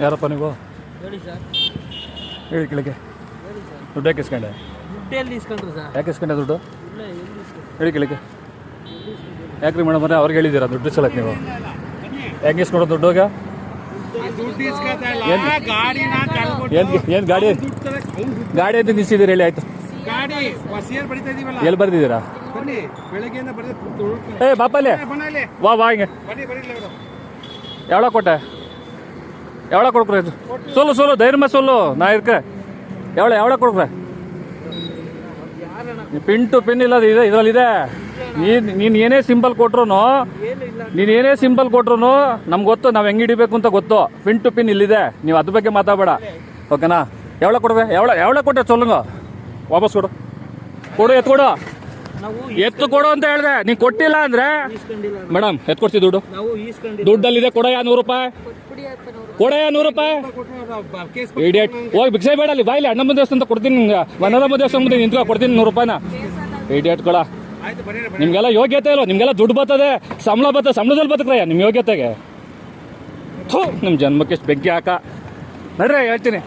ಯಾರಪ್ಪ ನೀವು? ಹೇಳಿ ಸರ್. ಹೇಳಿ ಕೆಳಗೆ. ಹೇಳಿ ಸರ್. ದುಡ್ಡು ಯಾಕೆ ಇಸ್ಕೊಂಡೆ? ದುಡ್ಡು ಎಲ್ಲಿ ಇಸ್ಕೊಂಡ್ರು ಸರ್? ಯಾಕೆ ಇಸ್ಕೊಂಡೆ ದುಡ್ಡು? ಇಲ್ಲ ಎಲ್ಲಿ ಇಸ್ಕೊಂಡ್ರು? ಹೇಳಿ ಕೆಳಗೆ. ಯಾಕ್ರಿ ಮೇಡಮ್ ಅವರೇ ಅವ್ರಿಗೆ ಹೇಳಿದ್ದೀರಾ ದುಡ್ಡು ಇಸ್ಕೊಳಕ್ಕೆ ನೀವು? ಹೆಂಗೆ ಇಸ್ಕೊಡೋ ದುಡ್ಡುಗ? ಏನು ಗಾಡಿ ಗಾಡಿ ಅಂತ ನಿಲ್ಸಿದ್ದೀರಿ ಹೇಳಿ ಆಯ್ತು. ಎಲ್ಲಿ ಬರ್ದಿದ್ದೀರಾ? ಏ ಬಾಪಲ್ಲಿ ವಾ ವಾ ಹಿಂಗೆ ಎವಳ ಕೊಟ್ಟೆ ಎವಳ ಕೊಡ್ಕ್ರೆ ಸೋಲು ಧೈರ್ಯ ಸೋಲು ನಾ ಇರ್ಕ ಎವಳ ಕೊಡ್ಕ್ರೆ ಪಿನ್ ಟು ಪಿನ್ ಇಲ್ಲ ಇದರಲ್ಲಿದೆ. ನೀನು ಏನೇ ಸಿಂಬಲ್ ಕೊಟ್ರು ನಮ್ಗೆ ಗೊತ್ತು ನಾವು ಹೆಂಗೆ ಹಿಡಿಬೇಕು ಅಂತ ಗೊತ್ತು. ಪಿನ್ ಟು ಪಿನ್ ಇಲ್ಲಿದೆ, ನೀವು ಅದ್ರ ಬಗ್ಗೆ ಮಾತಾಡಬೇಡ ಓಕೆನಾ? ಎವಳ ಕೊಡ್বে ಎವಳ ಕೊಟ್ಟೆ ಸೊಲ್ಲುಂಗ ವಾಪಸ್ ಕೊಡು ಎತ್ತು ಕೊಡು ಅಂತ ಹೇಳಿದೆ. ನೀನು ಕೊಟ್ಟಿಲ್ಲ ಅಂದ್ರೆ ಮೇಡಮ್ ಎತ್ಕೊಡ್ತೀವಿ ದುಡ್ಡಲ್ಲಿದೆ. ಕೊಡಯ್ಯ 100 ರೂಪಾಯಿ ಕೊಡಯ್ಯ 100 ರೂಪಾಯಿ. ಇಡಿಯಟ್ ಹೋಗಿ ಭಿಕ್ಷೆ ಬೇಡ ಅಲ್ಲಿ ಬಾಯಿಲಿ ಅಣ್ಣಮ್ಮ ದೇವಸ್ಥಾನ ಕೊಡ್ತೀನಿ ನಿಮ್ಗೆ. ವನದಮ್ಮ ದೇವಸ್ಥಾನ ಮುಂದೆ ನಿಂತ್ಕೊ ಕೊಡ್ತೀನಿ 100 ರೂಪಾಯಿನ. ಇಡಿಯಟ್ ಕೊಡ. ನಿಮ್ಗೆಲ್ಲ ಯೋಗ್ಯತೆ ಇಲ್ವ? ನಿಮ್ಗೆಲ್ಲ ದುಡ್ಡು ಬರ್ತದೆ, ಸಂಬಳದಲ್ಲಿ ಬದುಕ್ರಯ್ಯ ನಿಮ್ಮ ಯೋಗ್ಯತೆಗೆ. ಥೂ ನಿಮ್ಮ ಜನ್ಮಕ್ಕೆ ಎಷ್ಟು ಬೆಂಕಿ ಹಾಕ ನಡ್ರಿ ಹೇಳ್ತೀನಿ.